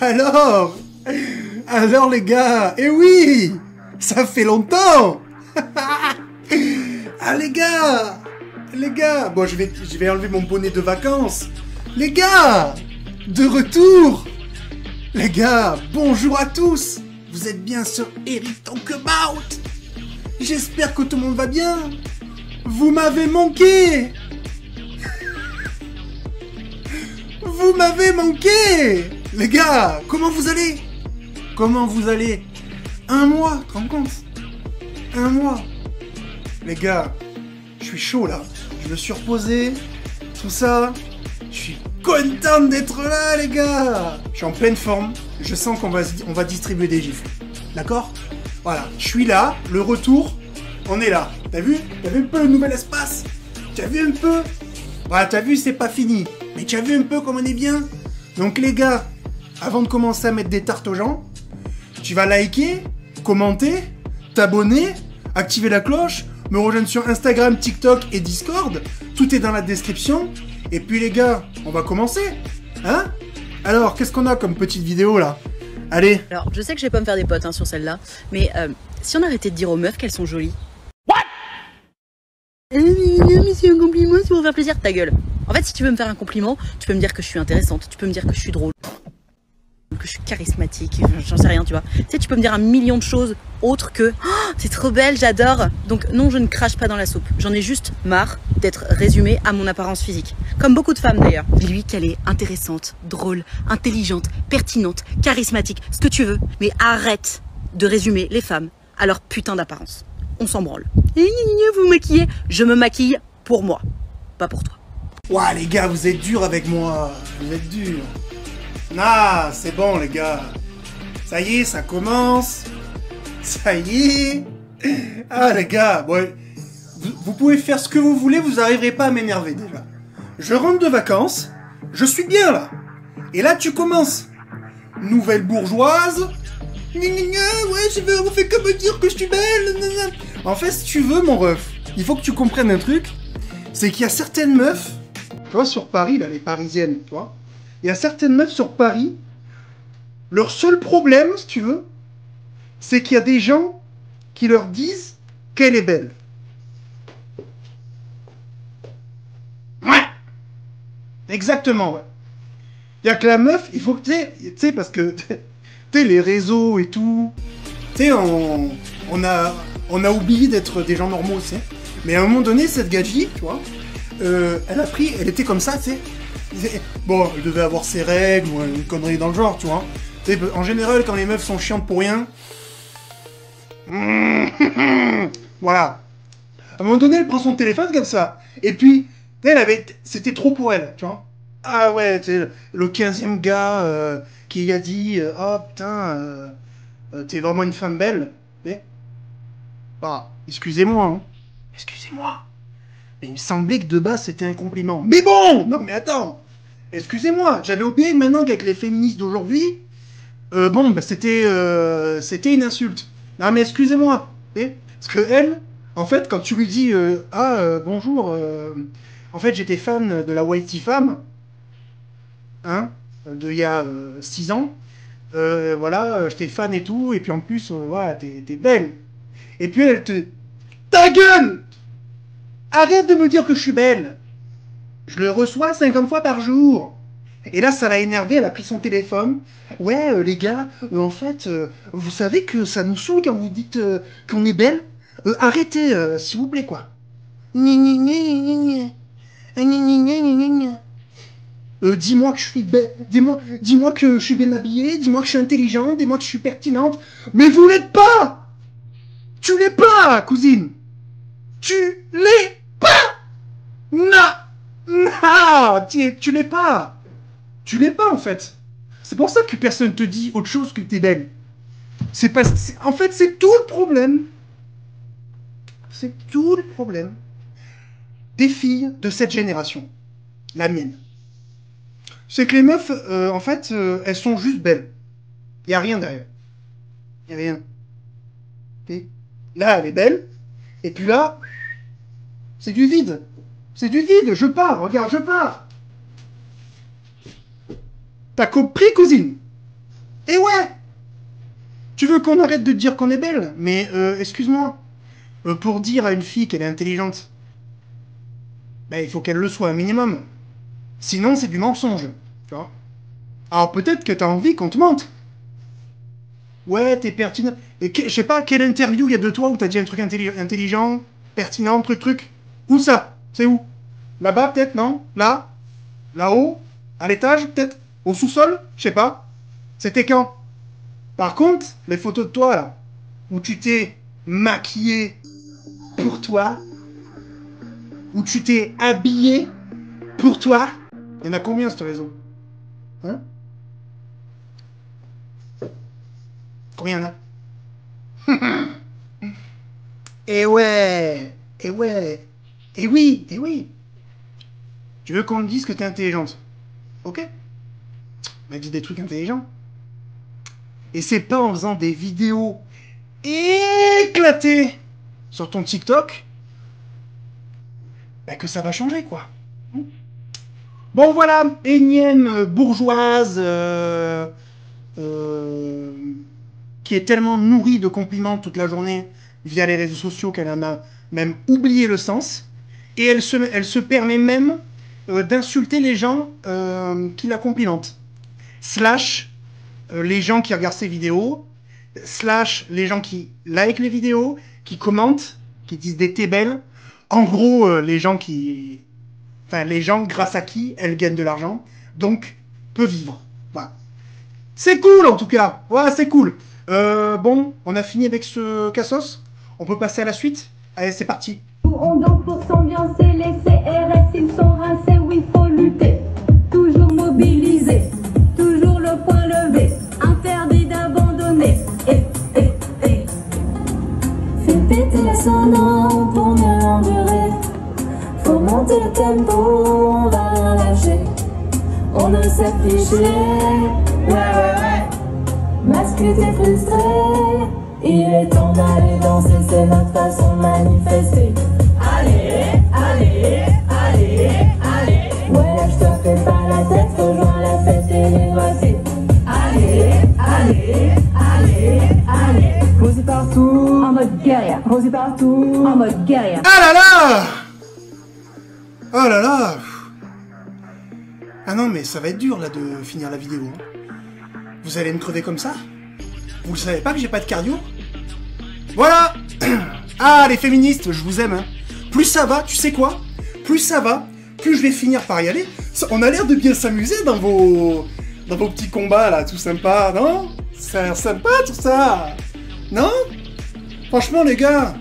Alors Alors les gars, eh oui, ça fait longtemps. Ah les gars, bon je vais enlever mon bonnet de vacances. Les gars, de retour. Les gars, bonjour à tous. Vous êtes bien sur Eric Talkabout. J'espère que tout le monde va bien. Vous m'avez manqué. Vous m'avez manqué. Les gars, comment vous allez? Comment vous allez? Un mois, tu te rends compte? Un mois. Les gars, je suis chaud là. Je me suis reposé, tout ça. Je suis content d'être là, les gars. Je suis en pleine forme. Je sens qu'on va distribuer des gifles. D'accord? Voilà, je suis là, le retour, on est là. T'as vu? T'as vu un peu le nouvel espace? T'as vu un peu? Voilà, t'as vu, c'est pas fini. Mais t'as vu un peu comme on est bien? Donc les gars, avant de commencer à mettre des tartes aux gens, tu vas liker, commenter, t'abonner, activer la cloche, me rejoindre sur Instagram, TikTok et Discord. Tout est dans la description. Et puis les gars, on va commencer. Hein? Alors, qu'est-ce qu'on a comme petite vidéo là? Allez. Alors, je sais que je vais pas me faire des potes sur celle-là, mais si on arrêtait de dire aux meufs qu'elles sont jolies. What? Mais c'est un compliment, c'est pour faire plaisir, ta gueule. En fait, si tu veux me faire un compliment, tu peux me dire que je suis intéressante, tu peux me dire que je suis drôle, que je suis charismatique, j'en sais rien, tu vois. Tu sais, tu peux me dire un million de choses autres que oh, c'est trop belle, j'adore. Donc non, je ne crache pas dans la soupe. J'en ai juste marre d'être résumée à mon apparence physique. Comme beaucoup de femmes d'ailleurs. Dis-lui qu'elle est intéressante, drôle, intelligente, pertinente, charismatique, ce que tu veux. Mais arrête de résumer les femmes à leur putain d'apparence. On s'en branle. Vous maquillez, je me maquille pour moi, pas pour toi. Ouah les gars, vous êtes durs avec moi. Vous êtes durs. Ah, c'est bon les gars. Ça y est, ça commence. Ça y est. Ah les gars, bon, vous pouvez faire ce que vous voulez, vous n'arriverez pas à m'énerver déjà. Je rentre de vacances, je suis bien là. Et là tu commences. Nouvelle bourgeoise. Ouais, on fait que me dire que je suis belle. En fait, si tu veux mon ref, il faut que tu comprennes un truc. C'est qu'il y a certaines meufs, tu vois, sur Paris, là, les parisiennes, tu vois. Il y a certaines meufs sur Paris, leur seul problème, si tu veux, c'est qu'il y a des gens qui leur disent qu'elle est belle. Ouais. Exactement, ouais. Il y a que la meuf, il faut que tu sais, parce que, tu sais, les réseaux et tout, tu sais, on a oublié d'être des gens normaux, tu sais. Mais à un moment donné, cette gadji, tu vois, elle était comme ça, tu sais. Bon, elle devait avoir ses règles ou une connerie dans le genre, tu vois. En général, quand les meufs sont chiantes pour rien... Voilà. À un moment donné, elle prend son téléphone comme ça. Et puis, c'était trop pour elle, tu vois. Ah ouais, c'est le 15e gars qui a dit « Oh putain, t'es vraiment une femme belle. » Ah, excusez-moi, hein. Excusez-moi. Mais il me semblait que de base, c'était un compliment. Mais bon! Non mais attends! Excusez-moi, j'avais oublié maintenant qu'avec les féministes d'aujourd'hui, bon, bah c'était une insulte. Non mais excusez-moi, parce que elle, en fait, quand tu lui dis bonjour, en fait j'étais fan de la Whitey Femme, hein, de il y a 6 ans, voilà, j'étais fan et tout, et puis en plus, voilà, t'es belle. Et puis elle te... Ta gueule! Arrête de me dire que je suis belle! Je le reçois 50 fois par jour. Et là, ça l'a énervé, elle a pris son téléphone. Ouais, les gars, en fait, vous savez que ça nous saoule quand vous dites qu'on est belle. Arrêtez, s'il vous plaît, quoi. Dis-moi que je suis belle, dis-moi que je suis bien habillée, dis-moi que je suis intelligente, dis-moi que je suis pertinente. Mais vous l'êtes pas! Tu l'es pas, cousine! Tu l'es pas! Non! Non! Tu l'es pas! Tu l'es pas, en fait. C'est pour ça que personne te dit autre chose que t'es belle. C'est pas... En fait, c'est tout le problème. C'est tout le problème des filles de cette génération. La mienne. C'est que les meufs, en fait, elles sont juste belles. Y a rien derrière. Y a rien. Et là, elle est belle. Et puis là, c'est du vide. C'est du vide. Je pars. Regarde, je pars. T'as compris, cousine? Et ouais! Tu veux qu'on arrête de dire qu'on est belle? Mais, excuse-moi. Pour dire à une fille qu'elle est intelligente, ben, il faut qu'elle le soit un minimum. Sinon, c'est du mensonge. Tu vois? Alors peut-être que t'as envie qu'on te mente. Ouais, t'es pertinent. Et je sais pas, quelle interview il y a de toi où t'as dit un truc intelligent, pertinent, truc. Où ça? C'est où? Là-bas, peut-être, non? Là? Là-haut? À l'étage, peut-être? Au sous-sol? Je sais pas. C'était quand? Par contre, les photos de toi, là, où tu t'es maquillé pour toi, où tu t'es habillé pour toi, il y en a combien sur ce réseau? Hein? Combien il y en a? Eh ouais, eh ouais, eh oui, eh oui. Tu veux qu'on te dise que t'es intelligente? Ok. Mais dis des trucs intelligents. Et c'est pas en faisant des vidéos éclatées sur ton TikTok bah, que ça va changer, quoi. Bon, voilà, énième bourgeoise qui est tellement nourrie de compliments toute la journée via les réseaux sociaux qu'elle en a même oublié le sens. Et elle se permet même d'insulter les gens qui la complimentent. Slash les gens qui regardent ses vidéos, slash les gens qui like les vidéos, qui commentent, qui disent des t'es belles. En gros, les gens qui... Enfin, les gens grâce à qui elle gagne de l'argent, donc peut vivre. Voilà. C'est cool en tout cas. Ouais, c'est cool. Bon, on a fini avec ce cassos. On peut passer à la suite. Allez, c'est parti. On danse pour s'ambiancer, les CRS ils sont rincés, oui faut lutter. Toujours mobilisé, toujours le poing levé, interdit d'abandonner. Fais péter la sono pour mieux endurer. Faut monter le tempo, on va rien lâcher. On ne s'afficher, ouais. Masque tes frustrés. Il est temps d'aller danser, c'est notre façon de manifester. Allez. Ouais, lâche-toi, fais pas la tête, rejoins la fête et les voici. Allez. Rosé partout, en mode guerrière. Rosé partout, en mode guerrière. Ah là là! Oh là là! Ah non, mais ça va être dur là de finir la vidéo. Vous allez me crever comme ça? Vous le savez pas que j'ai pas de cardio? Voilà! Ah, les féministes, je vous aime, hein. Plus ça va, tu sais quoi? Plus ça va, plus je vais finir par y aller. On a l'air de bien s'amuser dans vos petits combats, là, tout sympa, non? Ça a l'air sympa, tout ça! Non? Franchement, les gars,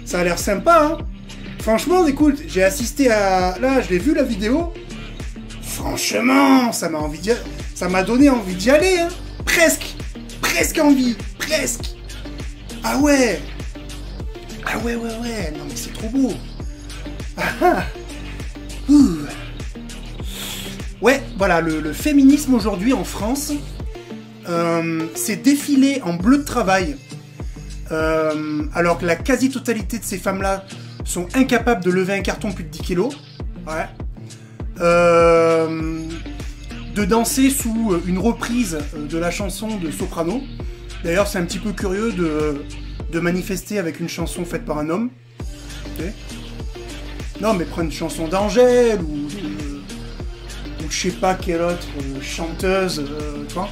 ça a l'air sympa, hein? Franchement, écoute, j'ai assisté à... Là, je l'ai vu, la vidéo. Franchement, ça m'a donné envie d'y aller, hein? Presque envie, presque. Ah ouais. Non mais c'est trop beau. Ouais, voilà, le féminisme aujourd'hui en France, c'est défilé en bleu de travail. Alors que la quasi-totalité de ces femmes-là sont incapables de lever un carton plus de 10 kilos. Ouais. De danser sous une reprise de la chanson de Soprano. D'ailleurs, c'est un petit peu curieux de manifester avec une chanson faite par un homme. Okay. Non, mais prends une chanson d'Angèle ou je sais pas quelle autre chanteuse, tu vois.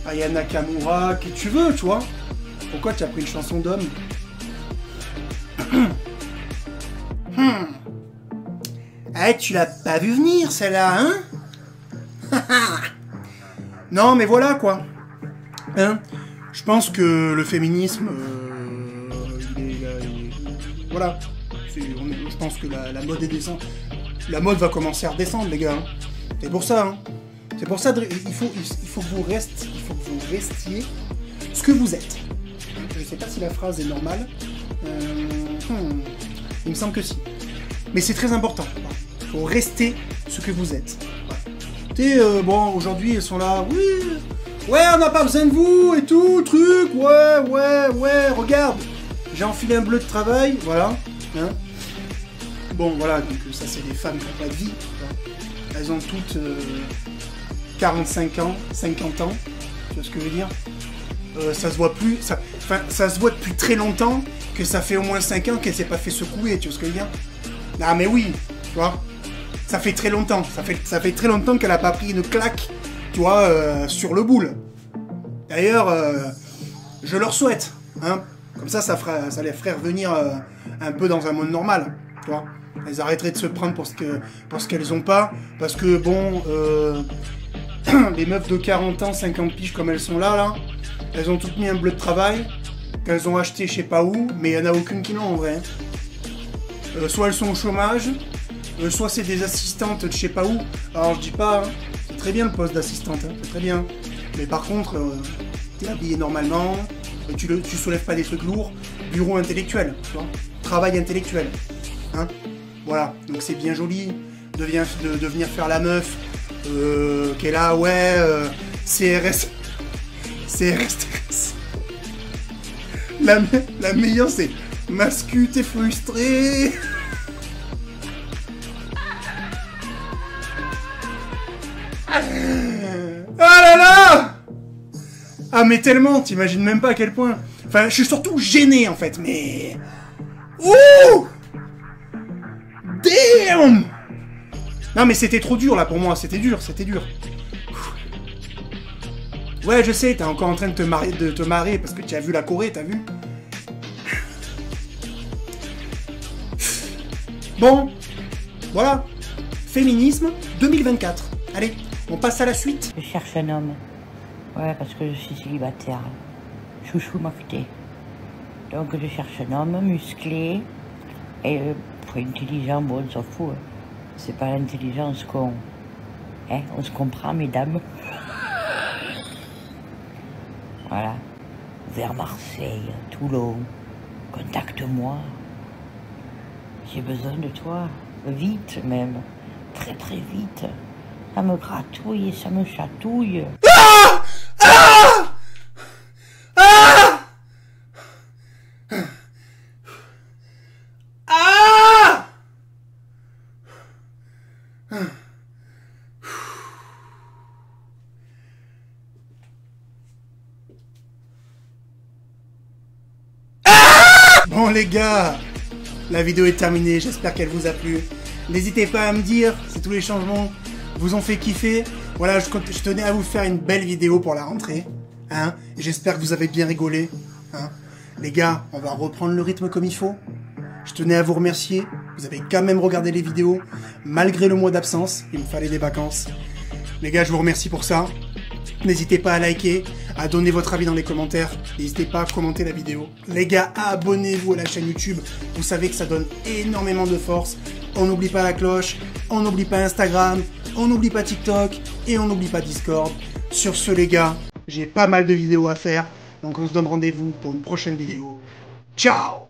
Aya Nakamura, qui tu veux, tu vois. Pourquoi tu as pris une chanson d'homme? Ah, tu l'as pas vu venir, celle-là, hein? Non, mais voilà, quoi. Hein? Je pense que le féminisme... voilà. Je pense que la mode est descendante. La mode va commencer à redescendre, les gars. Hein. C'est pour ça, hein. C'est pour ça, il faut que vous restiez ce que vous êtes. Je ne sais pas si la phrase est normale. Il me semble que si. Mais c'est très important. Il faut rester ce que vous êtes. Bon, aujourd'hui, elles sont là. Oui, ouais, on n'a pas besoin de vous et tout, truc. Ouais, regarde. J'ai enfilé un bleu de travail, voilà. Hein. Bon, voilà, donc ça, c'est des femmes qui n'ont pas de vie. Elles ont toutes 45 ans, 50 ans, tu vois ce que je veux dire? Ça se voit plus, ça se voit depuis très longtemps que ça fait au moins 5 ans qu'elle s'est pas fait secouer, tu vois ce que je veux dire? Ah mais oui, tu vois, ça fait très longtemps, ça fait très longtemps qu'elle a pas pris une claque, tu vois, sur le boule. D'ailleurs, je leur souhaite, hein, comme ça les ferait revenir un peu dans un monde normal, tu vois. Elles arrêteraient de se prendre pour ce qu'elles ont pas, parce que bon, les meufs de 40 ans, 50 piges comme elles sont là, elles ont toutes mis un bleu de travail, qu'elles ont acheté je sais pas où, mais il n'y en a aucune qui l'ont en vrai. Soit elles sont au chômage, soit c'est des assistantes de je sais pas où. Alors je dis pas, hein, c'est très bien le poste d'assistante, hein, c'est très bien. Mais par contre, t'es habillé normalement, tu soulèves pas des trucs lourds, bureau intellectuel, tu vois, travail intellectuel. Hein, voilà, donc c'est bien joli de venir faire la meuf qui est là, ouais, CRS. La meilleure c'est Mascu, t'es frustré. Ah là là. Ah mais tellement, t'imagines même pas à quel point. Enfin, je suis surtout gêné en fait, mais... Ouh. Damn. Non mais c'était trop dur là pour moi, c'était dur. Ouais, je sais, t'es encore en train de te marrer parce que tu as vu la Corée, t'as vu? Bon, voilà. Féminisme 2024. Allez, on passe à la suite. Je cherche un homme. Ouais, parce que je suis célibataire. Chouchou m'a quitté. Donc je cherche un homme musclé et intelligent. Bon, on s'en fout. Hein. C'est pas l'intelligence qu'on... Hein, on se comprend, mesdames. Voilà. Vers Marseille, Toulon. Contacte-moi. J'ai besoin de toi. Vite même. Très très vite. Ça me gratouille et ça me chatouille. Ah! Ah! Ah! Ah! Bon les gars, la vidéo est terminée, j'espère qu'elle vous a plu. N'hésitez pas à me dire si tous les changements vous ont fait kiffer. Voilà, je tenais à vous faire une belle vidéo pour la rentrée. Hein, j'espère que vous avez bien rigolé. Hein. Les gars, on va reprendre le rythme comme il faut. Je tenais à vous remercier. Vous avez quand même regardé les vidéos, malgré le mois d'absence. Il me fallait des vacances. Les gars, je vous remercie pour ça. N'hésitez pas à liker, à donner votre avis dans les commentaires. N'hésitez pas à commenter la vidéo. Les gars, abonnez-vous à la chaîne YouTube. Vous savez que ça donne énormément de force. On n'oublie pas la cloche, on n'oublie pas Instagram, on n'oublie pas TikTok et on n'oublie pas Discord. Sur ce les gars, j'ai pas mal de vidéos à faire. Donc on se donne rendez-vous pour une prochaine vidéo. Ciao!